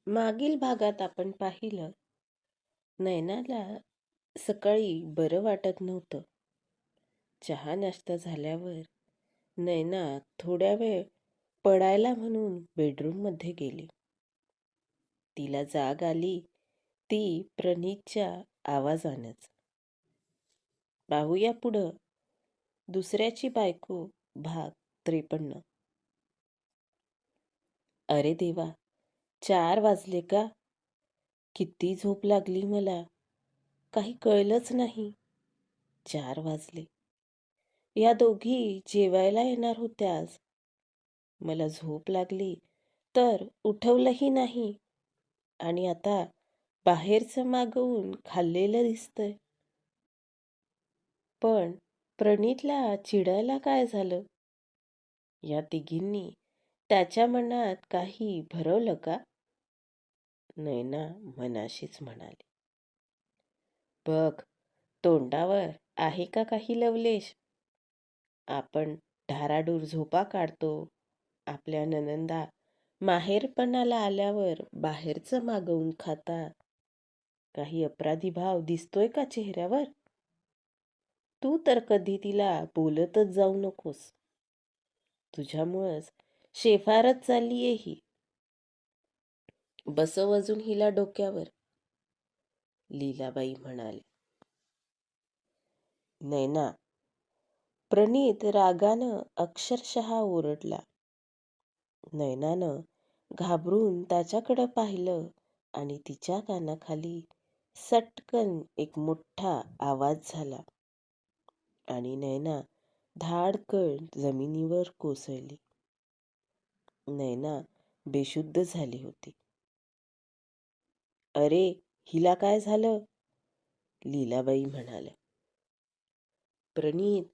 मागील भागात आपण पाहिलं, नयनाला सकाळी बरं वाटत नव्हतं. चहा नाश्ता झाल्यावर नयना थोड्या वेळ पडायला म्हणून बेडरूममध्ये गेली. तिला जाग आली ती प्रणीतच्या आवाजानंच. पाहूया पुढं, दुसऱ्याची बायको भाग 53. अरे देवा, 4 वाजले का? किती झोप लागली मला, काही कळलंच नाही. 4 वाजले. या दोघी जेवायला येणार होत्या आज. मला झोप लागली तर उठवलंही नाही आणि आता बाहेरचं मागवून खाल्लेलं दिसतंय. पण प्रणीतला चिडायला काय झालं? या तिघींनी त्याच्या मनात काही भरवलं का? नैना मनाशीच म्हणाली. बघ, तोंडावर आहे का काही लवलेश? आपण ढाराडूर झोपा काढतो. आपल्या नणंदा माहेरपणाला आल्यावर बाहेरचं मागवून खाता. काही अपराधी भाव दिसतोय का चेहऱ्यावर? तू तर कधी तिला बोलतच जाऊ नकोस. तुझ्यामुळंच शेफारत चाललीये ही. बसव अजून हिला डोक्यावर, लीलाबाई म्हणाले. नैना, प्रणीत रागानं अक्षरशः ओरडला. नयनानं घाबरून त्याच्याकडं पाहिलं आणि तिच्या कानाखाली सटकन एक मोठा आवाज झाला आणि नैना धाडकन जमिनीवर कोसळली. नैना बेशुद्ध झाली होती. अरे, हिला काय झालं? लीलाबाई म्हणाल्या. प्रणीत,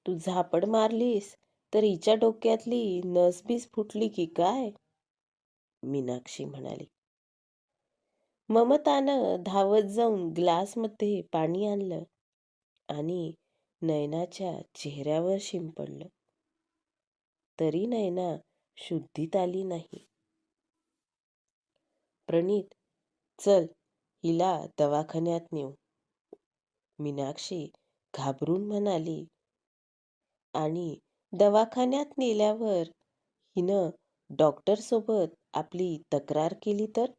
तू झापड मारलीस तर हिच्या डोक्यातली नसबीस फुटली की काय? मीनाक्षी म्हणाली. ममतानं धावत जाऊन ग्लासमध्ये पाणी आणलं आणि नयनाच्या चेहऱ्यावर शिंपडलं. तरी नयना शुद्धीत आली नाही. प्रणीत, चल हिला दवाखान्यात नेऊ, मीनाक्षी घाबरून म्हणाली. आणि दवाखान्यात नेल्यावर हिनं डॉक्टरसोबत आपली तक्रार केली तर?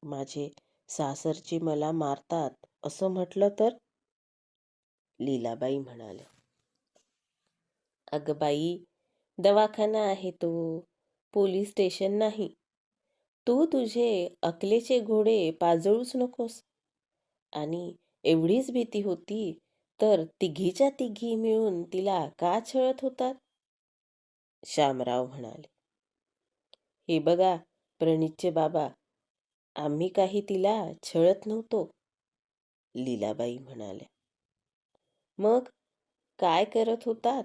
माझे सासरचे मला मारतात असं म्हटलं तर? लीलाबाई म्हणाल्या. अगं बाई, दवाखाना आहे तो, पोलीस स्टेशन नाही. तू तुझे अकलेचे घोडे पाजळूच नकोस. आणि एवढीच भीती होती तर तिघीच्या तिघी मिळून तिला का छळत होतात? शामराव म्हणाले. हे बघा प्रणीतचे बाबा, आम्ही काही तिला छळत नव्हतो, लीलाबाई म्हणाल्या. मग काय करत होतात?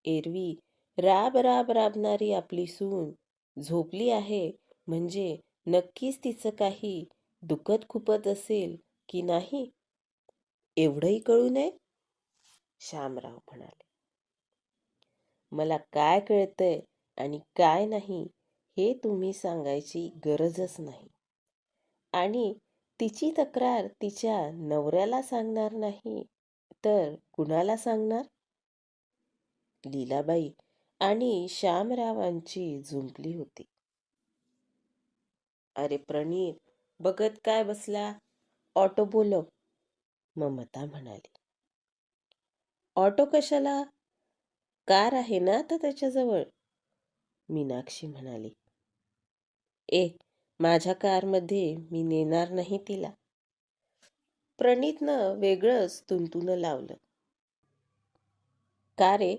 एरवी राब राब राबणारी आपली सून झोपली आहे म्हणजे नक्कीच तिचं काही दुखत खुपत असेल की नाही, एवढंही कळू नये, शामराव म्हणाले. मला काय कळतंय आणि काय नाही हे तुम्ही सांगायची गरजच नाही. आणि तिची तक्रार तिच्या नवऱ्याला सांगणार नाही तर कुणाला सांगणार? लीलाबाई आणि शामरावांची जुंपली होती. अरे प्रणीत, बघत काय बसला? ऑटो बोलव, ममता म्हणाली. ऑटो कशाला? कार आहे ना आता त्याच्याजवळ, मीनाक्षी म्हणाली. माझ्या कारमध्ये मी नेणार नाही तिला, प्रणीतनं वेगळंच तुंतुनं लावलं. का रे,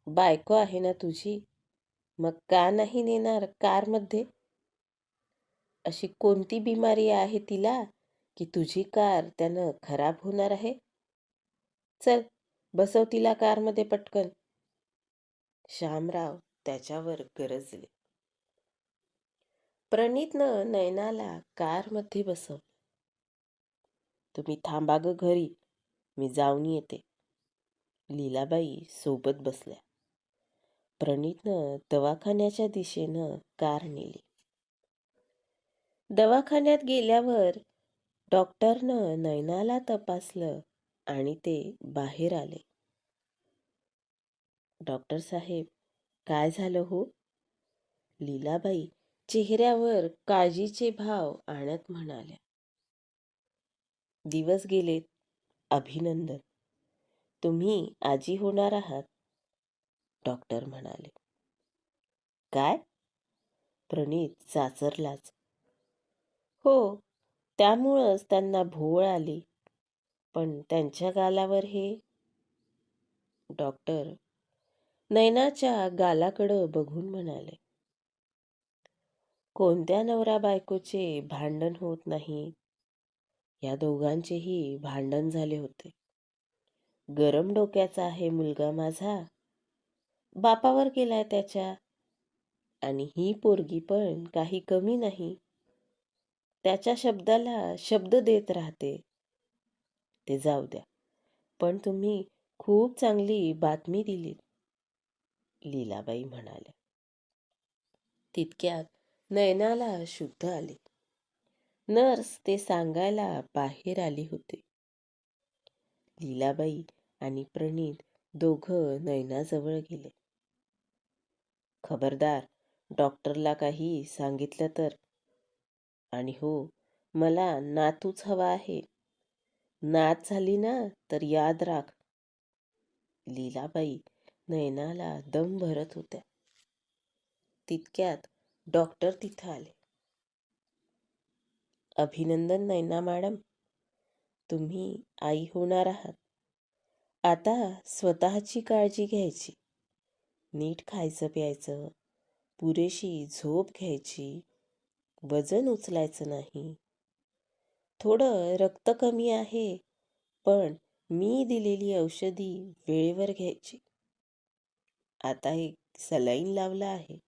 बायको आहे ना तुझी, मग का नाही नेणार कारमध्ये? अशी कोणती बिमारी आहे तिला की तुझी कार त्यानं खराब होणार आहे? चल, बसव तिला कारमध्ये पटकन, शामराव त्याच्यावर गरजले. प्रणीतनं नयनाला कारमध्ये बसवलं. तुम्ही थांबा ग घरी, मी जाऊन येते, लीलाबाई सोबत बसल्या. प्रणीतनं दवाखान्याच्या दिशेनं कार नेली. दवाखान्यात गेल्यावर डॉक्टरनं नयनाला तपासलं आणि ते बाहेर आले. डॉक्टर साहेब, काय झालं हो? लीलाबाई चेहऱ्यावर काळजीचे भाव आणत म्हणाल्या. दिवस गेलेत. अभिनंदन, तुम्ही आजी होणार आहात. डॉक्टर म्हणाले. काय? प्रणीत चाचरलाच. हो, त्यामुळंच त्यांना भोवळ आली. पण त्यांच्या गालावर हे. डॉक्टर नयनाच्या गालाकडं बघून म्हणाले. कोणत्या नवरा बायकोचे भांडण होत नाही? या दोघांचेही भांडण झाले होते. गरम डोक्याचा आहे मुलगा माझा, बापावर गेलाय त्याच्या. आणि ही पोरगी पण काही कमी नाही. त्याच्या शब्दाला शब्द देत राहते. ते जाऊ द्या, पण तुम्ही खूप चांगली बातमी दिलीत, लीलाबाई म्हणाल्या. तितक्यात नयनाला शुद्ध आले. नर्स ते सांगायला बाहेर आली होती. लीलाबाई आणि प्रणीत दोघं नयनाजवळ गेले. खबरदार, डॉक्टरला काही सांगितलं तर. आणि हो, मला नातूच हवा आहे. नात झाली ना तर याद राख. लीलाबाई नयनाला दम भरत होत्या. तितक्यात डॉक्टर तिथं आले. अभिनंदन नयना मॅडम, तुम्ही आई होणार आहात. आता स्वतःची काळजी घ्यायची. नीट खायचं प्यायचं, पुरेशी झोप घ्यायची, वजन उचलायचं नाही. थोडं रक्त कमी आहे, पण मी दिलेली औषधी वेळेवर घ्यायची. आता एक सलाईन लावला आहे.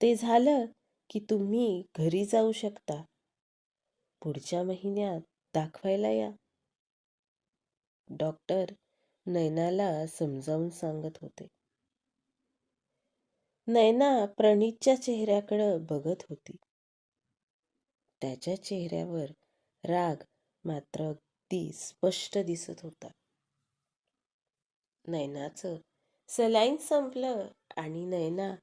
ते झालं की तुम्ही घरी जाऊ शकता. पुढच्या महिन्यात दाखवायला या. डॉक्टर नयनाला समजावून सांगत होते. नयना प्रणीतच्या चेहऱ्याकडे बघत होती. त्याच्या चेहऱ्यावर राग मात्र अगदी स्पष्ट दिसत होता. नयनाचं सलाईन संपलं आणि नयना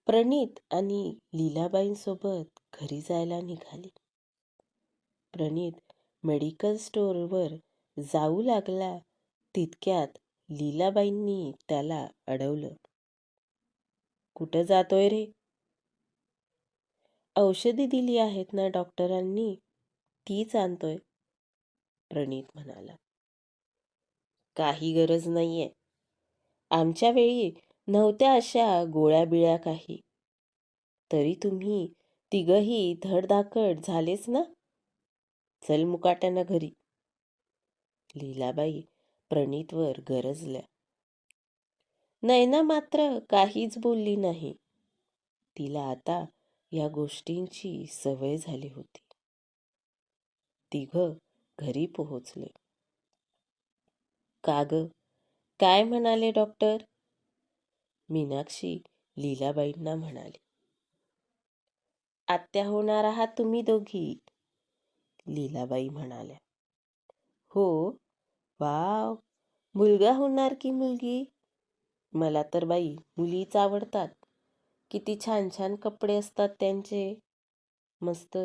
प्रणीत आणि लीलाबाईंसोबत घरी जायला निघाली. प्रणीत मेडिकल स्टोअरवर जाऊ लागला तितक्यात लीलाबाईंनी त्याला अडवलं. कुठं जातोय रे? औषधी दिली आहेत ना डॉक्टरांनी, तीच आणतोय, प्रणीत म्हणाला. काही गरज नाहीये. आमच्या वेळी नव्हत्या अशा गोळ्या बिळ्या काही. तरी तुम्ही तिघही धडधाकट झालेच ना. चल मुकाट्यानं घरी. लीलाबाई प्रणीतवर गरजल्या. नयना मात्र काहीच बोलली नाही. तिला आता या गोष्टींची सवय झाली होती. तिघं घरी पोहोचले. का ग, काय म्हणाले डॉक्टर? मीनाक्षी लीलाबाईंना म्हणाली. आत्या होणार आहात तुम्ही दोघी, लीलाबाई म्हणाल्या. हो, वाव, मुलगा होणार की मुलगी? मला तर बाई मुलीच आवडतात. किती छान छान कपडे असतात त्यांचे. मस्त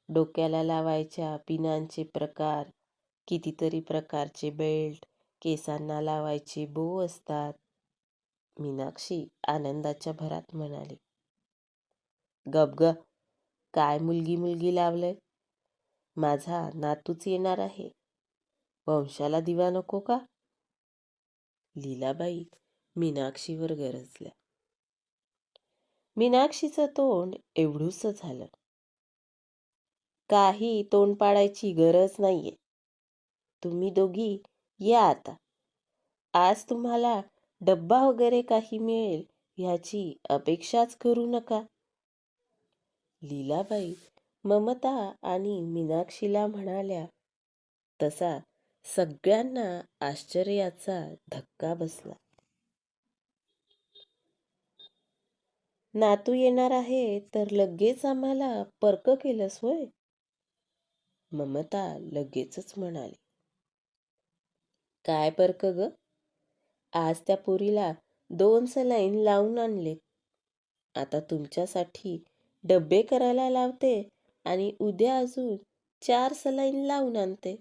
डोक्याला लावायच्या पिनांचे प्रकार, कितीतरी प्रकारचे बेल्ट, केसांना लावायचे बो असतात, मीनाक्षी आनंदाच्या भरात म्हणाली. गप ग, काय मुलगी मुलगी लावलंय? माझा नातूच येणार आहे. वंशाला दिवा नको का? लीलाबाई मीनाक्षीवर गरजल्या. मीनाक्षीचं तोंड एवढूसं झालं. काही तोंड पाडायची गरज नाहीये. तुम्ही दोघी या आता. आज तुम्हाला डब्बा वगैरे काही मिळेल ह्याची अपेक्षाच करू नका. लीलाबाई ममता आणि मीनाक्षीला म्हणाल्या तसा सगळ्यांना आश्चर्याचा धक्का बसला. नातू येणार आहे तर लगेच आम्हाला पर्क केलंस होय? ममता लगेचच म्हणाली. काय पर्क ग? आज त्या पोरीला 2 सलाईन लावून आणले. आता तुमच्यासाठी डब्बे करायला लावते आणि उद्या अजून 4 सलाईन लावून आणते.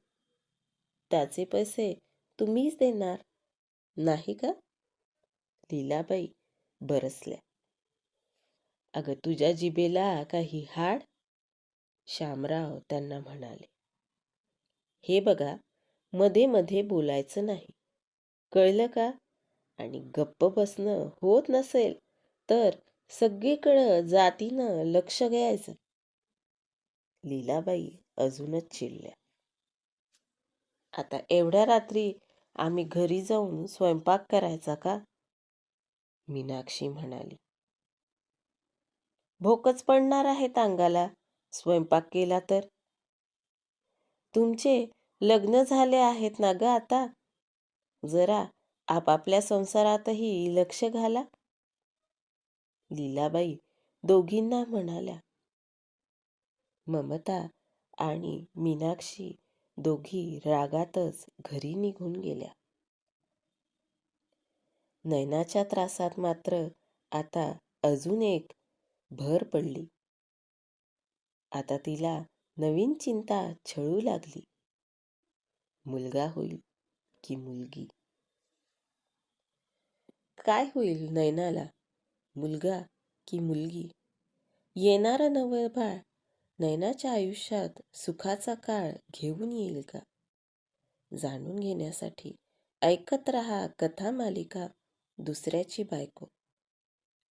त्याचे पैसे तुम्हीच देणार, नाही का? लीलाबाई बरसल्या. अगं तुझ्या जिभेला काही हाड? शामराव त्यांना म्हणाले. हे बघा, मध्ये मध्ये बोलायचं नाही, कळलं का? आणि गप्प बसणं होत नसेल तर सगळीकडं जातीनं लक्ष द्यायचं. लीलाबाई अजूनच चिडल्या. आता एवढ्या रात्री आम्ही घरी जाऊन स्वयंपाक करायचा का? मीनाक्षी म्हणाली. भोकच पडणार आहेत अंगाला स्वयंपाक केला तर. तुमचे लग्न झाले आहेत ना ग आता, जरा आपापल्या संसारातही लक्ष घाला. लीलाबाई दोघींना म्हणाल्या. ममता आणि मीनाक्षी दोघी रागातच घरी निघून गेल्या. नयनाच्या त्रासात मात्र आता अजून एक भर पडली. आता तिला नवीन चिंता छळू लागली. मुलगा होईल की मुलगी? काय होईल नयनाला, मुलगा की मुलगी? येणारं नवं बाळ नयनाच्या आयुष्यात सुखाचा काळ घेऊन येईल का? जाणून घेण्यासाठी ऐकत रहा कथा मालिका दुसऱ्याची बायको.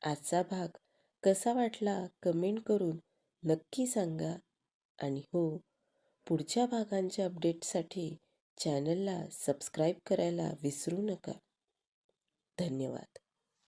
आजचा भाग कसा वाटला कमेंट करून नक्की सांगा. आणि हो, पुढच्या भागांच्या अपडेटसाठी चॅनलला सबस्क्राईब करायला विसरू नका. धन्यवाद.